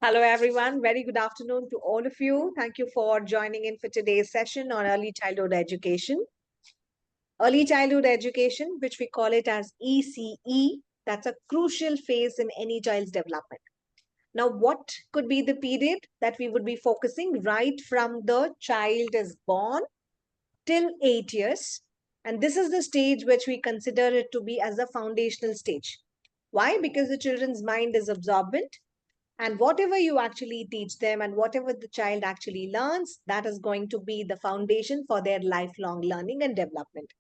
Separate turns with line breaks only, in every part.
Hello, everyone. Very good afternoon to all of you. Thank you for joining in for today's session on early childhood education. Early childhood education, which we call it as ECE, that's a crucial phase in any child's development. Now, what could be the period that we would be focusing right from the child is born till 8 years? And this is the stage which we consider it to be as a foundational stage. Why? Because the children's mind is absorbent, and whatever you actually teach them and whatever the child actually learns, that is going to be the foundation for their lifelong learning and development.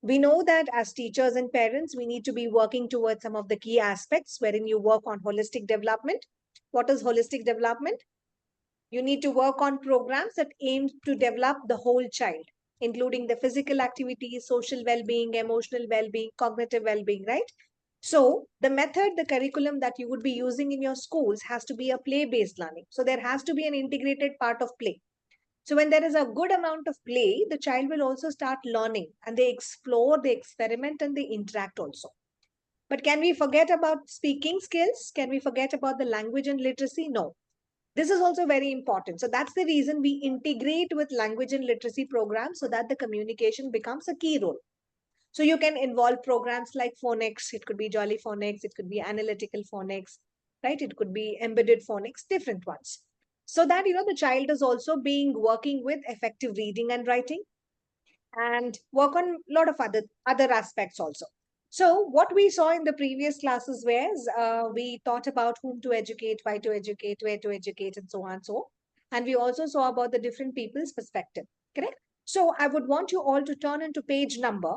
We know that as teachers and parents, we need to be working towards some of the key aspects wherein you work on holistic development. What is holistic development? You need to work on programs that aim to develop the whole child, including the physical activities, social well-being, emotional well-being, cognitive well-being, right? So the method, the curriculum that you would be using in your schools has to be a play-based learning. So there has to be an integrated part of play. So when there is a good amount of play, the child will also start learning and they explore, they experiment, and they interact also. But can we forget about speaking skills? Can we forget about the language and literacy? No. This is also very important. So that's the reason we integrate with language and literacy programs so that the communication becomes a key role. So you can involve programs like phonics. It could be jolly phonics. It could be analytical phonics, right? It could be embedded phonics, different ones. So that, the child is also being working with effective reading and writing and work on a lot of other aspects also. So what we saw in the previous classes was we thought about whom to educate, why to educate, where to educate, and so on and so. And we also saw about the different people's perspective, correct? So I would want you all to turn into page number.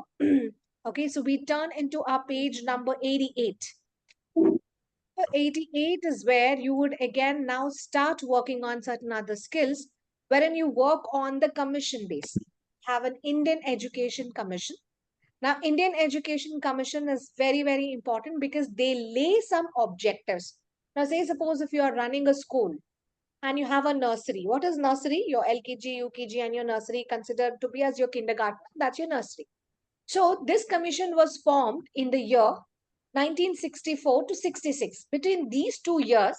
Okay, so we turn into our page number 88. 88 is where you would again now start working on certain other skills, wherein you work on the commission base. Have an Indian Education Commission. Now, Indian Education Commission is very, very important because they lay some objectives. Now, say suppose if you are running a school and you have a nursery. What is nursery? Your LKG, UKG, and your nursery considered to be as your kindergarten. That's your nursery. So this commission was formed in the year 1964 to 66. Between these 2 years,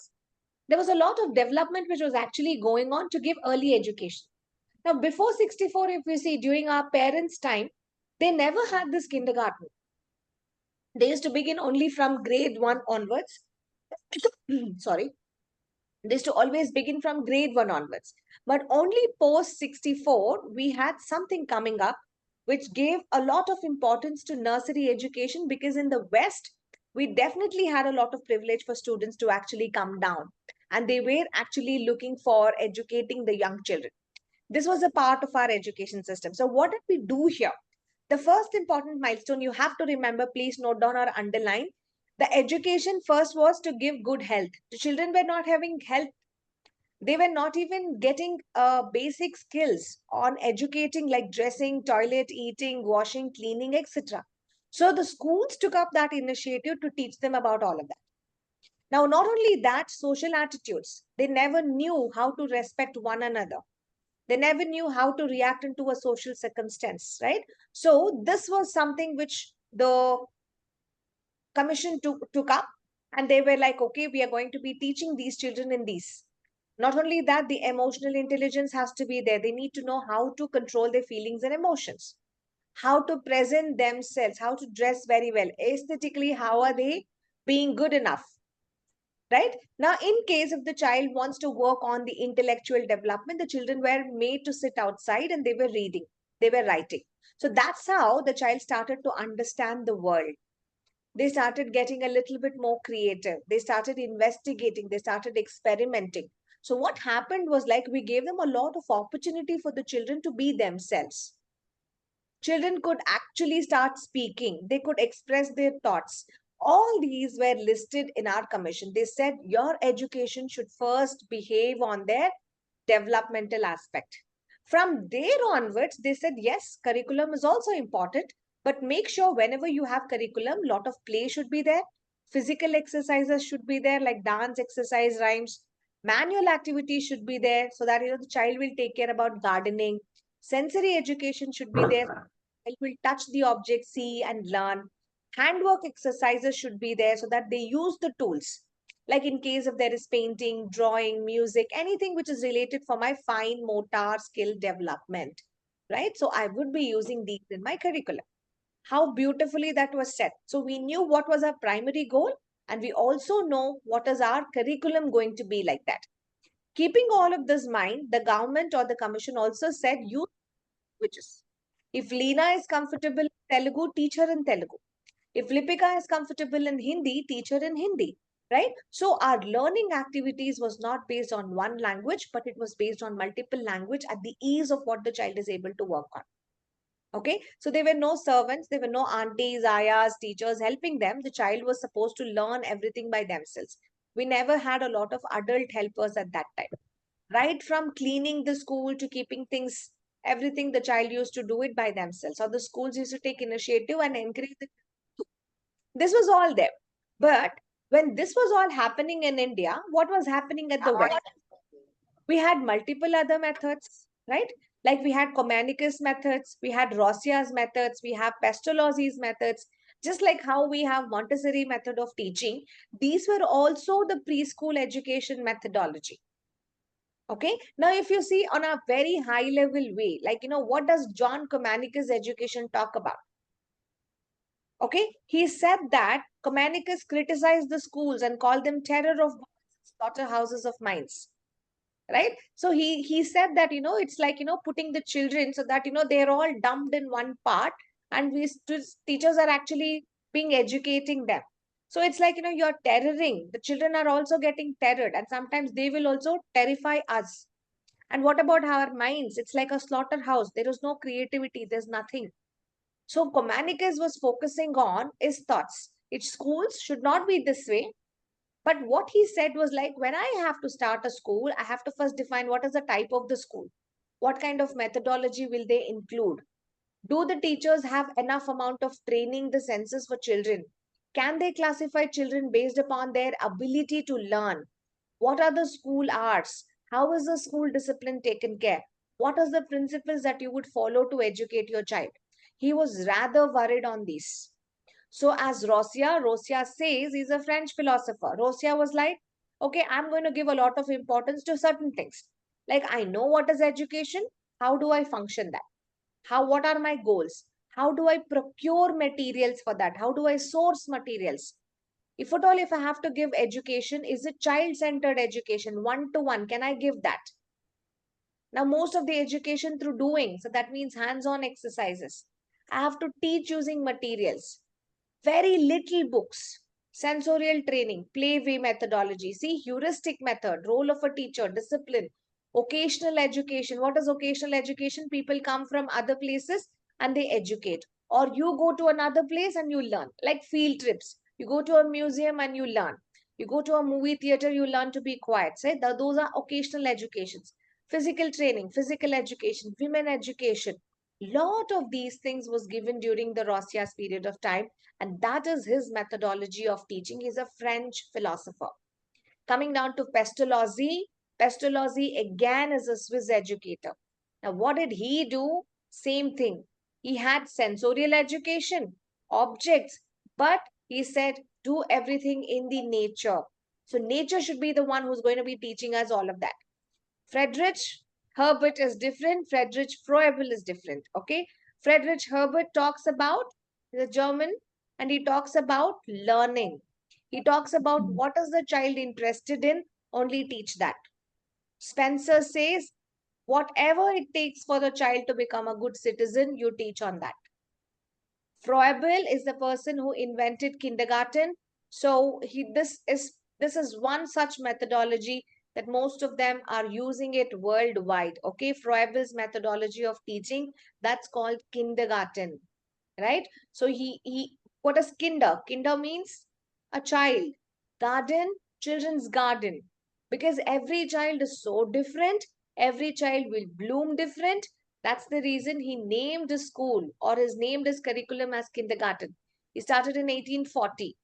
there was a lot of development which was actually going on to give early education. Now, before 64, if we see during our parents' time, they never had this kindergarten. They used to begin only from grade 1 onwards. Sorry. They used to always begin from grade 1 onwards. But only post 64, we had something coming up which gave a lot of importance to nursery education, because in the West, we definitely had a lot of privilege for students to actually come down. And they were actually looking for educating the young children. This was a part of our education system. So what did we do here? The first important milestone you have to remember, please note down or underline, the education first was to give good health. The children were not having health. They were not even getting basic skills on educating like dressing, toilet, eating, washing, cleaning, etc. So the schools took up that initiative to teach them about all of that. Now, not only that, social attitudes. They never knew how to respect one another. They never knew how to react into a social circumstance, right? So this was something which the commission took up, and they were like, okay, we are going to be teaching these children in these. Not only that, the emotional intelligence has to be there. They need to know how to control their feelings and emotions, how to present themselves, how to dress very well. Aesthetically, how are they being good enough? Right? Now, in case if the child wants to work on the intellectual development, the children were made to sit outside and they were reading, they were writing. So that's how the child started to understand the world. They started getting a little bit more creative. They started investigating, they started experimenting. So what happened was, like, we gave them a lot of opportunity for the children to be themselves. Children could actually start speaking. They could express their thoughts. All these were listed in our commission. They said your education should first behave on their developmental aspect. From there onwards, they said, yes, curriculum is also important, but make sure whenever you have curriculum, lot of play should be there. Physical exercises should be there, like dance, exercise, rhymes. Manual activities should be there so that the child will take care about gardening. Sensory education should be there. It will touch the object, see and learn. Handwork exercises should be there so that they use the tools. Like in case if there is painting, drawing, music, anything which is related for my fine motor skill development, right? So I would be using these in my curriculum. How beautifully that was set. So we knew what was our primary goal, and we also know what is our curriculum going to be like that. Keeping all of this in mind, the government or the commission also said use languages. If Leena is comfortable in Telugu, teach her in Telugu. If Lipika is comfortable in Hindi, teach her in Hindi, right? So our learning activities was not based on one language, but it was based on multiple language at the ease of what the child is able to work on. Okay, so there were no servants, there were no aunties, ayahs, teachers helping them. The child was supposed to learn everything by themselves. We never had a lot of adult helpers at that time. Right from cleaning the school to keeping things, everything the child used to do it by themselves. Or the schools used to take initiative and encourage the. This was all there. But when this was all happening in India, what was happening at the West? We had multiple other methods, right? Like we had Communicus methods, we had Rossia's methods, we have Pestalozzi's methods, just like how we have Montessori method of teaching. These were also the preschool education methodology. Okay, now if you see on a very high level way, like, what does John Communicus education talk about? Okay, he said that Communicus criticized the schools and called them terror of slaughterhouses of minds, right? So he said that, it's like, putting the children so that, they're all dumped in one part, and we teachers are actually being educating them. So it's like, you're terroring the children, are also getting terrored, and sometimes they will also terrify us. And what about our minds? It's like a slaughterhouse. There is no creativity, there's nothing. So Communicus was focusing on his thoughts. Its schools should not be this way. But what he said was like, when I have to start a school, I have to first define what is the type of the school. What kind of methodology will they include? Do the teachers have enough amount of training the senses for children? Can they classify children based upon their ability to learn? What are the school arts? How is the school discipline taken care? What are the principles that you would follow to educate your child? He was rather worried on this. So as Rosia says, he's a French philosopher. Rosia was like, okay, I'm going to give a lot of importance to certain things. Like I know what is education. How do I function that? What are my goals? How do I procure materials for that? How do I source materials? If at all, if I have to give education, is it child-centered education, one-to-one? Can I give that? Now, most of the education through doing, so that means hands-on exercises. I have to teach using materials. Very little books, sensorial training, play way methodology. See, heuristic method, role of a teacher, discipline, occasional education. What is occasional education? People come from other places and they educate. Or you go to another place and you learn, like field trips. You go to a museum and you learn. You go to a movie theater, you learn to be quiet. Say, those are occasional educations. Physical training, physical education, women education. Lot of these things was given during the Rossia's period of time, and that is his methodology of teaching. He's a French philosopher. Coming down to Pestalozzi, Pestalozzi again is a Swiss educator. Now, what did he do? Same thing. He had sensorial education, objects, but he said, do everything in the nature. So, nature should be the one who's going to be teaching us all of that. Friedrich Herbert is different. Friedrich Froebel is different. Okay. Friedrich Herbert talks about the German, and he talks about learning. He talks about what is the child interested in, only teach that. Spencer says, whatever it takes for the child to become a good citizen, you teach on that. Froebel is the person who invented kindergarten. So this is one such methodology that most of them are using it worldwide. Okay, Froebel's methodology of teaching, that's called kindergarten, right? So he what is kinder? Kinder means a child. Garden, children's garden. Because every child is so different, every child will bloom different. That's the reason he named his school, or his named his curriculum as kindergarten. He started in 1840.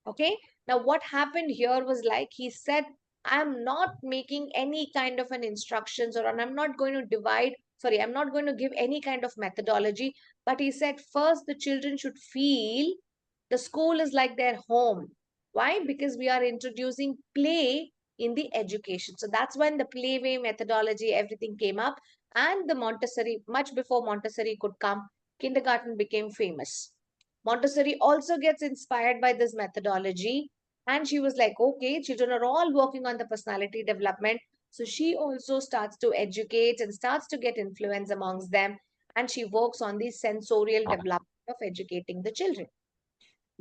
Okay. Now, what happened here was like he said, I'm not making any kind of an instructions, or I'm not going to I'm not going to give any kind of methodology. But he said, first, the children should feel the school is like their home. Why? Because we are introducing play in the education. So that's when the playway methodology, everything came up. And the Montessori, much before Montessori could come, kindergarten became famous. Montessori also gets inspired by this methodology. And she was like, okay, children are all working on the personality development. So she also starts to educate and starts to get influence amongst them. And she works on the sensorial development of educating the children.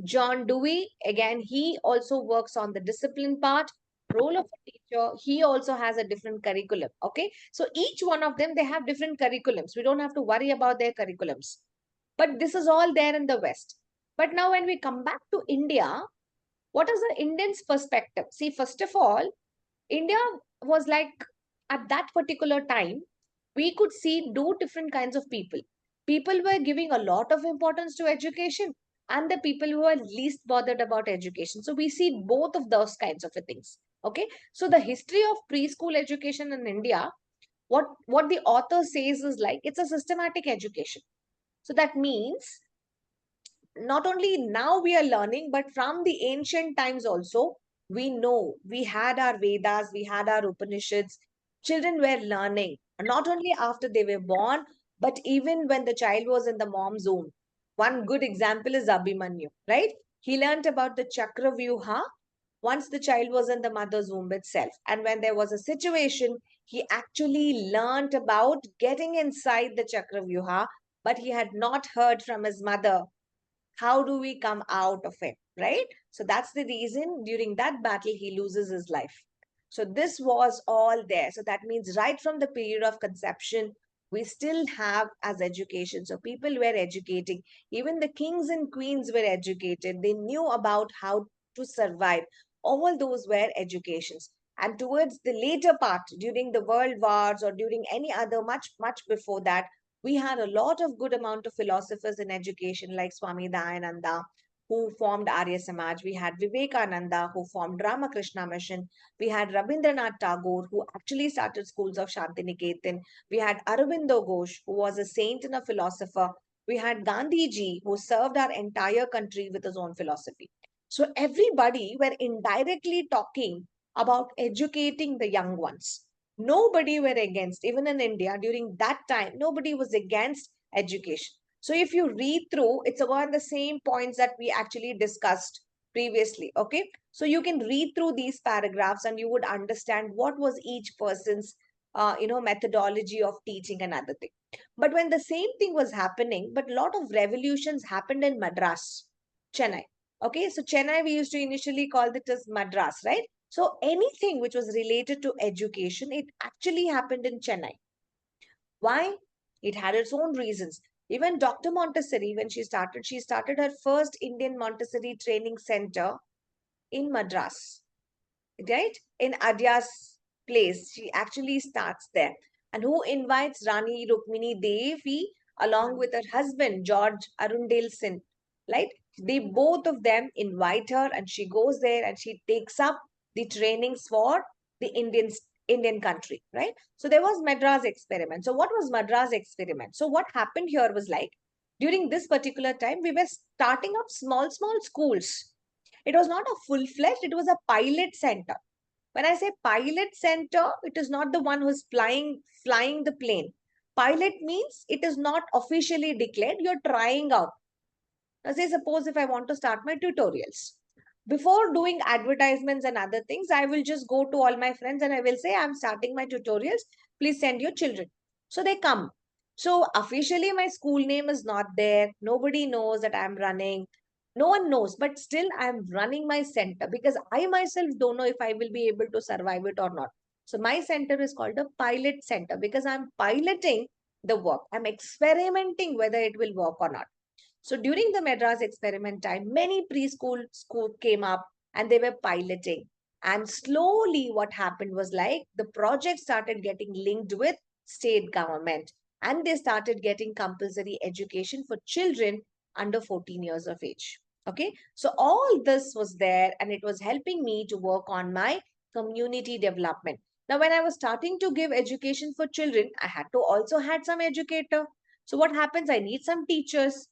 John Dewey, again, he also works on the discipline part, role of a teacher. He also has a different curriculum. Okay. So each one of them, they have different curriculums. We don't have to worry about their curriculums. But this is all there in the West. But now when we come back to India, what is the Indian's perspective? See, first of all, India was like at that particular time, we could see two different kinds of people. People were giving a lot of importance to education, and the people who are least bothered about education. So we see both of those kinds of things. Okay. So the history of preschool education in India, what the author says is like it's a systematic education. So that means not only now we are learning, but from the ancient times also, we know we had our Vedas, we had our Upanishads. Children were learning, not only after they were born, but even when the child was in the mom's womb. One good example is Abhimanyu, right? He learned about the Chakra Vyuha once the child was in the mother's womb itself. And when there was a situation, he actually learned about getting inside the Chakra Vyuha, but he had not heard from his mother how do we come out of it, right? So that's the reason during that battle he loses his life. So this was all there. So that means right from the period of conception, we still have as education. So people were educating. Even the kings and queens were educated. They knew about how to survive. All those were educations. And towards the later part, during the world wars or during any other much before that, we had a lot of good amount of philosophers in education like Swami Dayananda, who formed Arya Samaj. We had Vivekananda, who formed Ramakrishna Mission. We had Rabindranath Tagore, who actually started schools of Shantiniketan. We had Aurobindo Ghosh, who was a saint and a philosopher. We had Gandhiji, who served our entire country with his own philosophy. So everybody were indirectly talking about educating the young ones. Nobody were against, even in India during that time, nobody was against education. So if you read through, it's about the same points that we actually discussed previously. Okay. So you can read through these paragraphs and you would understand what was each person's methodology of teaching and other thing. But when the same thing was happening, but a lot of revolutions happened in Madras, Chennai. Okay, so Chennai we used to initially call it as Madras, right? So anything which was related to education, it actually happened in Chennai. Why? It had its own reasons. Even Dr. Montessori, when she started her first Indian Montessori training center in Madras, right? In Adya's place. She actually starts there. And who invites Rani Rukmini Devi along with her husband, George Arundel Sin, right? They both of them invite her and she goes there and she takes up the trainings for the Indian country, right? So there was Madras experiment. So what was Madras experiment? So what happened here was like during this particular time, we were starting up small schools. It was not a full-fledged, it was a pilot center. When I say pilot center, it is not the one who's flying the plane. Pilot means it is not officially declared. You're trying out. Now, say suppose if I want to start my tutorials. Before doing advertisements and other things, I will just go to all my friends and I will say, I'm starting my tutorials. Please send your children. So they come. So officially my school name is not there. Nobody knows that I'm running. No one knows, but still I'm running my center because I myself don't know if I will be able to survive it or not. So my center is called a pilot center because I'm piloting the work. I'm experimenting whether it will work or not. So during the Madras experiment time, many preschool school came up and they were piloting. And slowly what happened was like the project started getting linked with state government and they started getting compulsory education for children under 14 years of age. Okay. So all this was there and it was helping me to work on my community development. Now, when I was starting to give education for children, I had to also had some educator. So what happens? I need some teachers.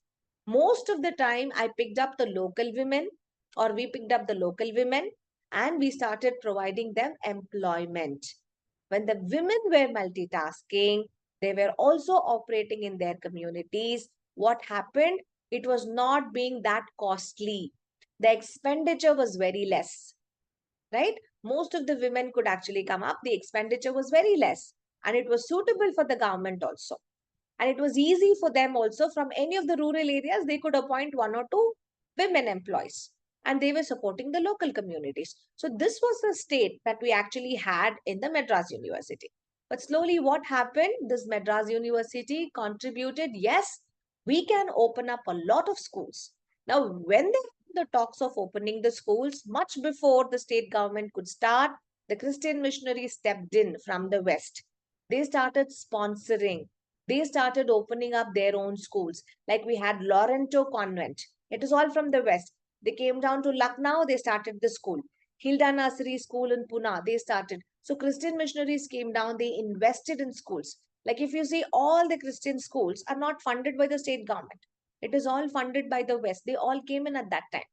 Most of the time, I picked up the local women or we picked up the local women and we started providing them employment. When the women were multitasking, they were also operating in their communities. What happened? It was not being that costly. The expenditure was very less, right? Most of the women could actually come up. The expenditure was very less and it was suitable for the government also. And it was easy for them also from any of the rural areas, they could appoint one or two women employees and they were supporting the local communities. So this was the state that we actually had in the Madras University. But slowly what happened? This Madras University contributed, yes, we can open up a lot of schools. Now, when the talks of opening the schools, much before the state government could start, the Christian missionaries stepped in from the West. They started sponsoring, they started opening up their own schools. Like we had Laurento Convent. It is all from the West. They came down to Lucknow, they started the school. Hilda Nursery School in Pune, they started. So Christian missionaries came down, they invested in schools. Like if you see, all the Christian schools are not funded by the state government. It is all funded by the West. They all came in at that time.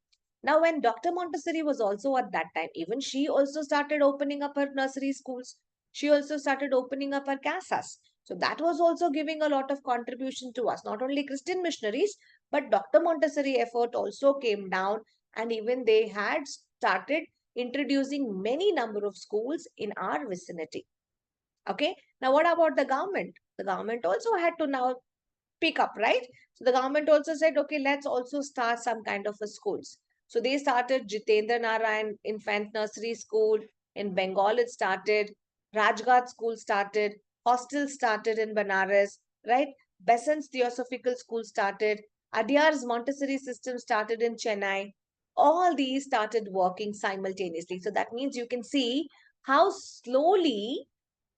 Now, when Dr. Montessori was also at that time, even she also started opening up her nursery schools. She also started opening up her casas. So that was also giving a lot of contribution to us. Not only Christian missionaries, but Dr. Montessori effort also came down and even they had started introducing many number of schools in our vicinity. Okay. Now, what about the government? The government also had to now pick up, right? So the government also said, okay, let's also start some kind of a schools. So they started Jitendra Narayan Infant Nursery School. In Bengal, it started. Rajghat School started. Hostels started in Banaras, right? Besant's Theosophical School started. Adyar's Montessori system started in Chennai. All these started working simultaneously. So that means you can see how slowly,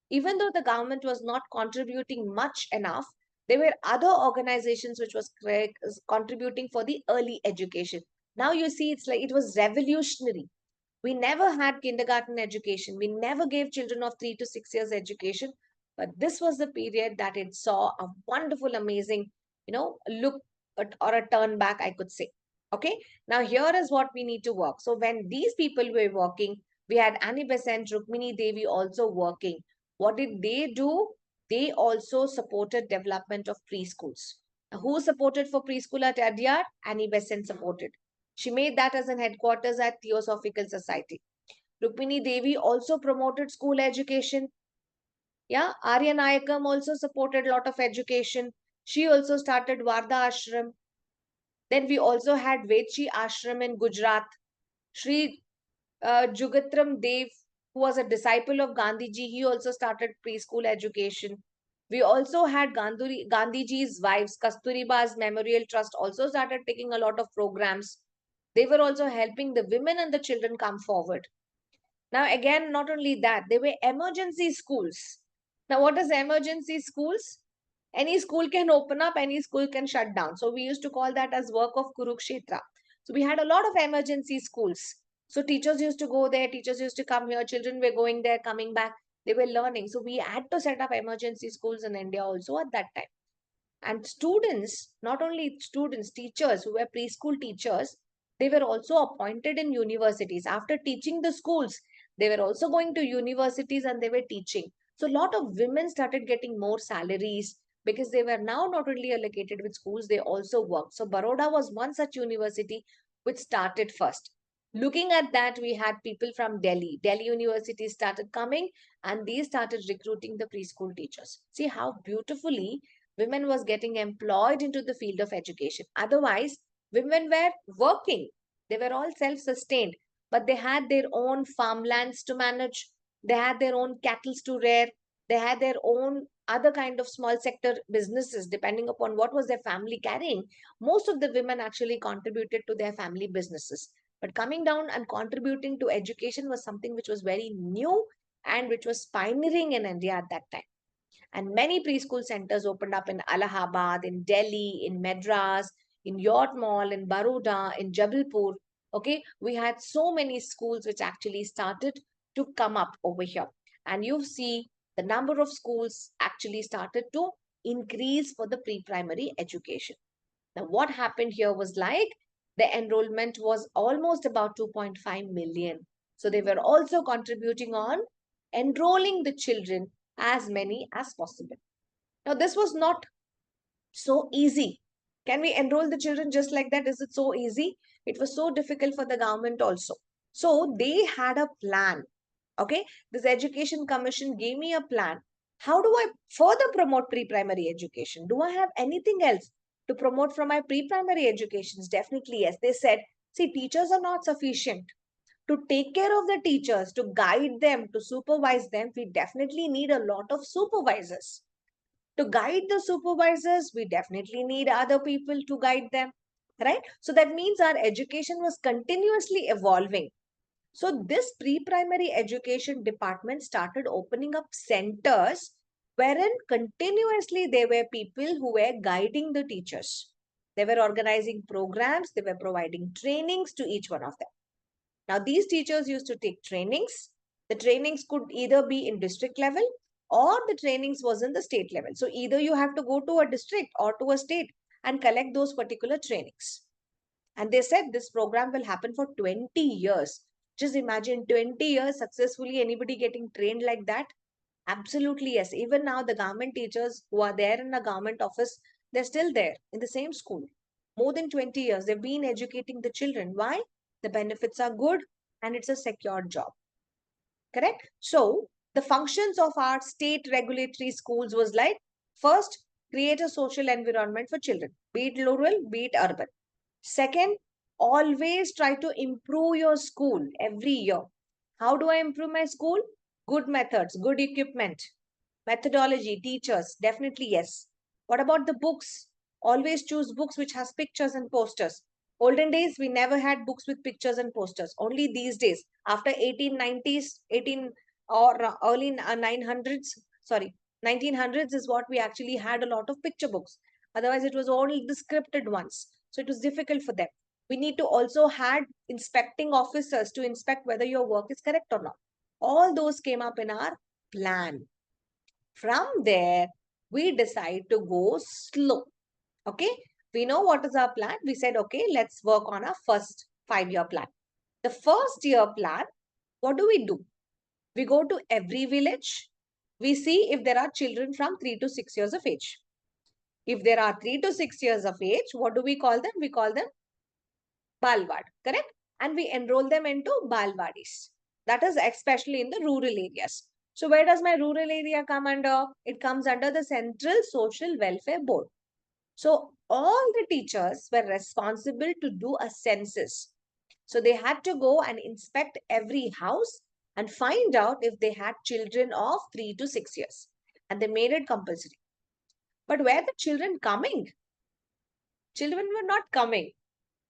even though the government was not contributing much enough, there were other organizations which was contributing for the early education. Now you see, it's like it was revolutionary. We never had kindergarten education. We never gave children of 3 to 6 years education. But this was the period that it saw a wonderful, amazing, look or a turn back, I could say. Okay. Now here is what we need to work. So when these people were working, we had Annie Besant, Rukmini Devi also working. What did they do? They also supported development of preschools. Now, who supported for preschool at Adyar? Annie Besant supported. She made that as an headquarters at Theosophical Society. Rukmini Devi also promoted school education. Yeah, Arya Nayakam also supported a lot of education. She also started Varda Ashram. Then we also had Vedchi Ashram in Gujarat. Sri Jugatram Dev, who was a disciple of Gandhiji, he also started preschool education. We also had Gandhiji's wives, Kasturiba's Memorial Trust also started taking a lot of programs. They were also helping the women and the children come forward. Now, again, not only that, there were emergency schools. Now, what is emergency schools? Any school can open up, any school can shut down. So, we used to call that as work of Kurukshetra. So, we had a lot of emergency schools. So, teachers used to go there, teachers used to come here, children were going there, coming back, they were learning. So, we had to set up emergency schools in India also at that time. And students, not only students, teachers who were preschool teachers, they were also appointed in universities. After teaching the schools, they were also going to universities and they were teaching. So a lot of women started getting more salaries because they were now not only allocated with schools, they also worked. So Baroda was one such university which started first. Looking at that, we had people from Delhi. Delhi University started coming and they started recruiting the preschool teachers. See how beautifully women was getting employed into the field of education. Otherwise, women were working. They were all self-sustained, but they had their own farmlands to manage. They had their own cattle to rear. They had their own other kind of small sector businesses, depending upon what was their family carrying. Most of the women actually contributed to their family businesses. But coming down and contributing to education was something which was very new and which was pioneering in India at that time. And many preschool centers opened up in Allahabad, in Delhi, in Madras, in Yatmal, in Baroda, in Jabalpur. Okay, we had so many schools which actually started to come up over here. And you see the number of schools actually started to increase for the pre-primary education. Now, what happened here was like The enrollment was almost about 2.5 million. So they were also contributing on enrolling the children as many as possible. Now, this was not so easy. Can we enroll the children just like that? Is it so easy? It was so difficult for the government also. So they had a plan. Okay, this education commission gave me a plan. How do I further promote pre-primary education? Do I have anything else to promote from my pre-primary educations? Definitely yes. They said, see, teachers are not sufficient. To take care of the teachers, to guide them, to supervise them, we definitely need a lot of supervisors. To guide the supervisors, we definitely need other people to guide them, right? So that means our education was continuously evolving. So this pre-primary education department started opening up centers wherein continuously there were people who were guiding the teachers. They were organizing programs, they were providing trainings to each one of them. Now, these teachers used to take trainings. The trainings could either be in district level or the trainings was in the state level. So either you have to go to a district or to a state and collect those particular trainings. And they said this program will happen for 20 years. Just imagine 20 years successfully anybody getting trained like that. Absolutely, yes. Even now, the government teachers who are there in a government office, they're still there in the same school. More than 20 years, they've been educating the children. Why? The benefits are good and it's a secure job. Correct? So, the functions of our state regulatory schools was like, first, create a social environment for children, be it rural, be it urban. Second, always try to improve your school every year. How do I improve my school? Good methods, good equipment, methodology, teachers, definitely yes. What about the books? Always choose books which has pictures and posters. Olden days, we never had books with pictures and posters. Only these days, after 1890s, 18 or early 900s, sorry, 1900s is what we actually had a lot of picture books. Otherwise, it was only the scripted ones. So it was difficult for them. We need to also had inspecting officers to inspect whether your work is correct or not. All those came up in our plan. From there, we decide to go slow. Okay, we know what is our plan. We said, okay, let's work on our first 5-year plan. The first year plan, what do? We go to every village. We see if there are children from 3 to 6 years of age. If there are 3 to 6 years of age, what do we call them? We call them Balwad, correct? And we enroll them into Balwadis. That is especially in the rural areas. So where does my rural area come under? It comes under the Central Social Welfare Board. So all the teachers were responsible to do a census. So they had to go and inspect every house and find out if they had children of 3 to 6 years. And they made it compulsory. But where the children coming? Children were not coming.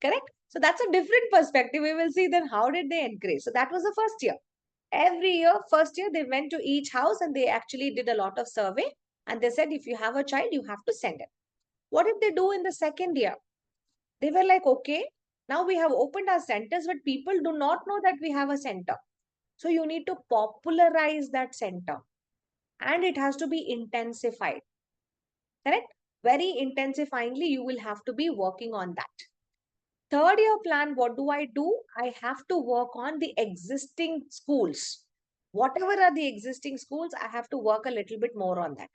Correct? So that's a different perspective. We will see then how did they encourage. So that was the first year. Every year, first year, they went to each house and they actually did a lot of survey. And they said, if you have a child, you have to send it. What did they do in the second year? They were like, okay, now we have opened our centers, but people do not know that we have a center. So you need to popularize that center. And it has to be intensified. Correct? Very intensifyingly, you will have to be working on that. Third year plan, what do? I have to work on the existing schools. Whatever are the existing schools, I have to work a little bit more on that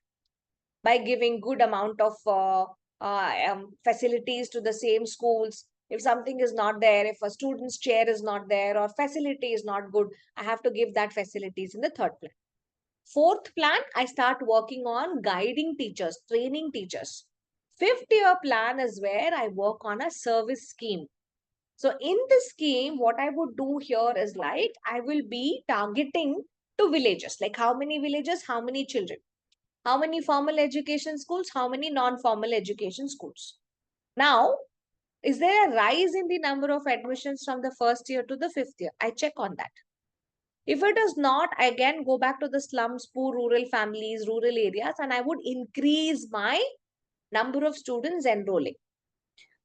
by giving good amount of facilities to the same schools. If something is not there, if a student's chair is not there or facility is not good, I have to give that facilities in the third plan. Fourth plan, I start working on guiding teachers, training teachers. Fifth year plan is where I work on a service scheme. So in this scheme, what I would do here is like, I will be targeting to villages, like how many villages, how many children, how many formal education schools, how many non-formal education schools. Now, is there a rise in the number of admissions from the first year to the fifth year? I check on that. If it is not, I again go back to the slums, poor rural families, rural areas, and I would increase my number of students enrolling.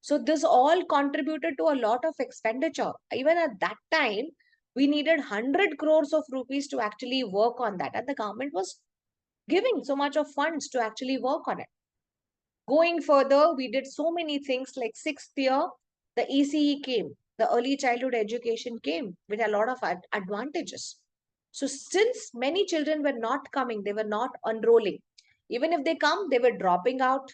So this all contributed to a lot of expenditure. Even at that time, we needed 100 crores of rupees to actually work on that. And the government was giving so much of funds to actually work on it. Going further, we did so many things like sixth year. The ECE came, the early childhood education came with a lot of advantages. So since many children were not coming, they were not enrolling. Even if they come, they were dropping out.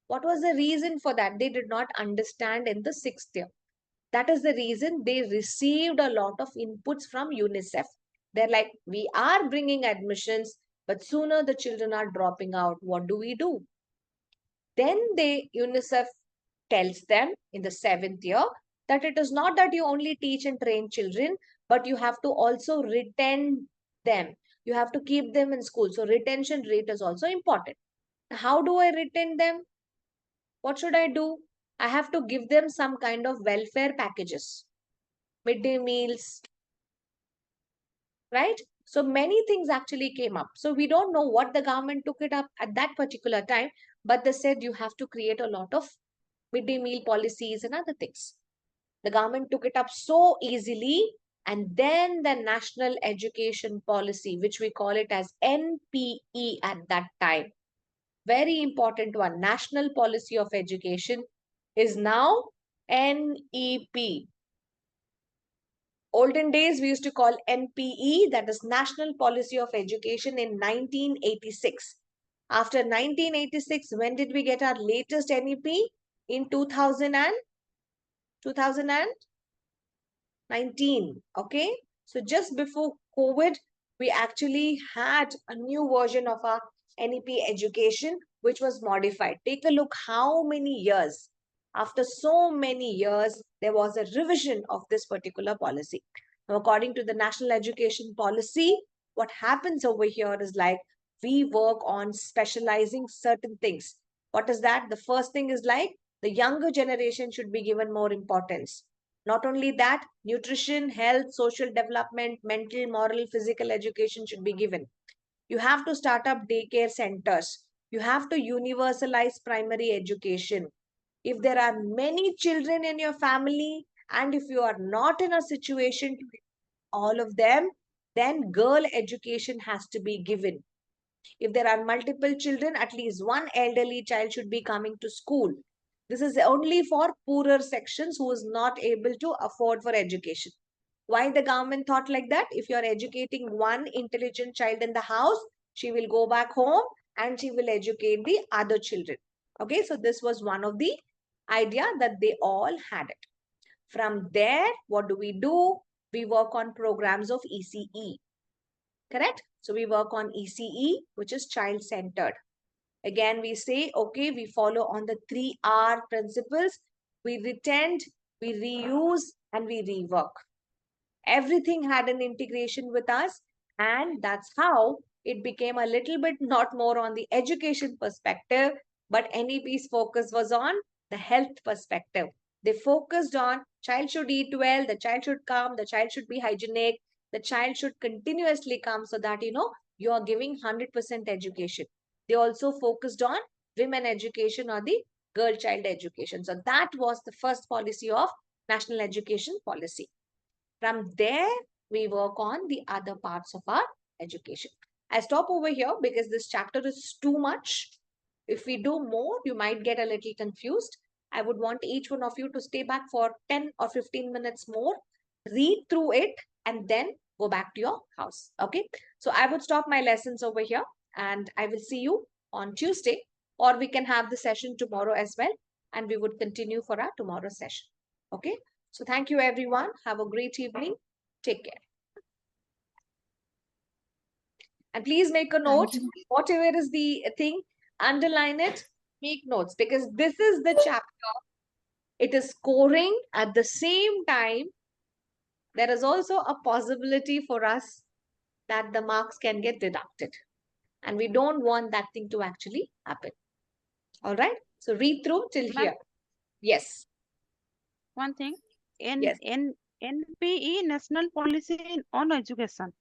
What was the reason for that? They did not understand in the 6th year. That is the reason they received a lot of inputs from UNICEF. They're like, we are bringing admissions, but sooner the children are dropping out. What do we do? Then UNICEF tells them in the 7th year that it is not that you only teach and train children, but you have to also retain them. You have to keep them in school. So retention rate is also important. How do I retain them? What should I do? I have to give them some kind of welfare packages, midday meals, right? So many things actually came up. So we don't know what the government took it up at that particular time, but they said you have to create a lot of midday meal policies and other things. The government took it up so easily, and then the national education policy, which we call it as NPE at that time, very important one, national policy of education, is now NEP. Olden days, we used to call NPE, that is National Policy of Education, in 1986. After 1986, when did we get our latest NEP? In 2019. Okay. So just before COVID, we actually had a new version of our NEP education, which was modified. Take a look how many years. After so many years, there was a revision of this particular policy. Now, according to the National Education Policy, what happens over here is like we work on specializing certain things. What is that? The first thing is like the younger generation should be given more importance. Not only that, nutrition, health, social development, mental, moral, physical education should be given. You have to start up daycare centers. You have to universalize primary education. If there are many children in your family, and if you are not in a situation to all of them, then girl education has to be given. If there are multiple children, at least one elderly child should be coming to school. This is only for poorer sections who is not able to afford for education. Why the government thought like that? If you are educating one intelligent child in the house, she will go back home and she will educate the other children. Okay, so this was one of the idea that they all had it. From there, what do? We work on programs of ECE. Correct? So we work on ECE, which is child-centered. Again, we say, okay, we follow on the 3R principles. We retain, we reuse, and we rework. Everything had an integration with us, and that's how it became a little bit not more on the education perspective, but NEP's focus was on the health perspective. They focused on child should eat well, the child should come, the child should be hygienic, the child should continuously come so that, you are giving 100% education. They also focused on women education or the girl child education. So that was the first policy of national education policy. From there, we work on the other parts of our education. I stop over here because this chapter is too much. If we do more, you might get a little confused. I would want each one of you to stay back for 10 or 15 minutes more, read through it, and then go back to your house. Okay. So I would stop my lessons over here and I will see you on Tuesday, or we can have the session tomorrow as well. And we would continue for our tomorrow session. Okay. So thank you, everyone. Have a great evening. Take care. And please make a note, whatever is the thing, underline it, make notes, because this is the chapter. It is scoring. At the same time, there is also a possibility for us that the marks can get deducted. And we don't want that thing to actually happen. All right. So read through till here. Yes.
One thing,
Yes.
NPE, National Policy on Education,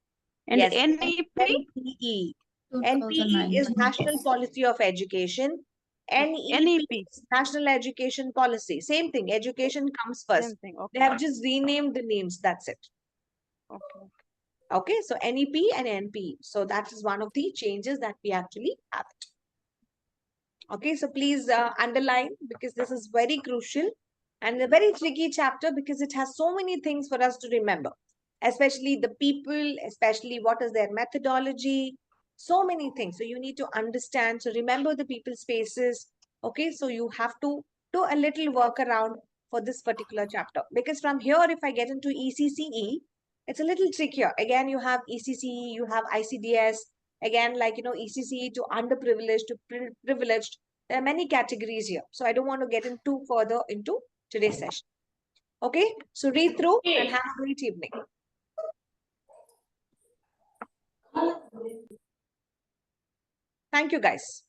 and
Yes.
NEP,
NPE. NPE is National Policy of Education. NEP
NEP,
is National Education Policy. Same thing. Education comes first.
same thing.
They
Okay,
have just renamed the names. That's it.
okay.
Okay. So NEP and NPE. So that is one of the changes that we actually have. Okay. So please underline because this is very crucial. And a very tricky chapter because it has so many things for us to remember, especially the people, especially what is their methodology, so many things. So you need to understand. So remember the people spaces. Okay, so you have to do a little workaround for this particular chapter because from here, if I get into ECCE, it's a little trickier. Again, you have ECCE, you have ICDS. Again, like ECCE to underprivileged to privileged. There are many categories here. So I don't want to get into further into today's session. Okay, so read through and have a great evening. Thank you, guys.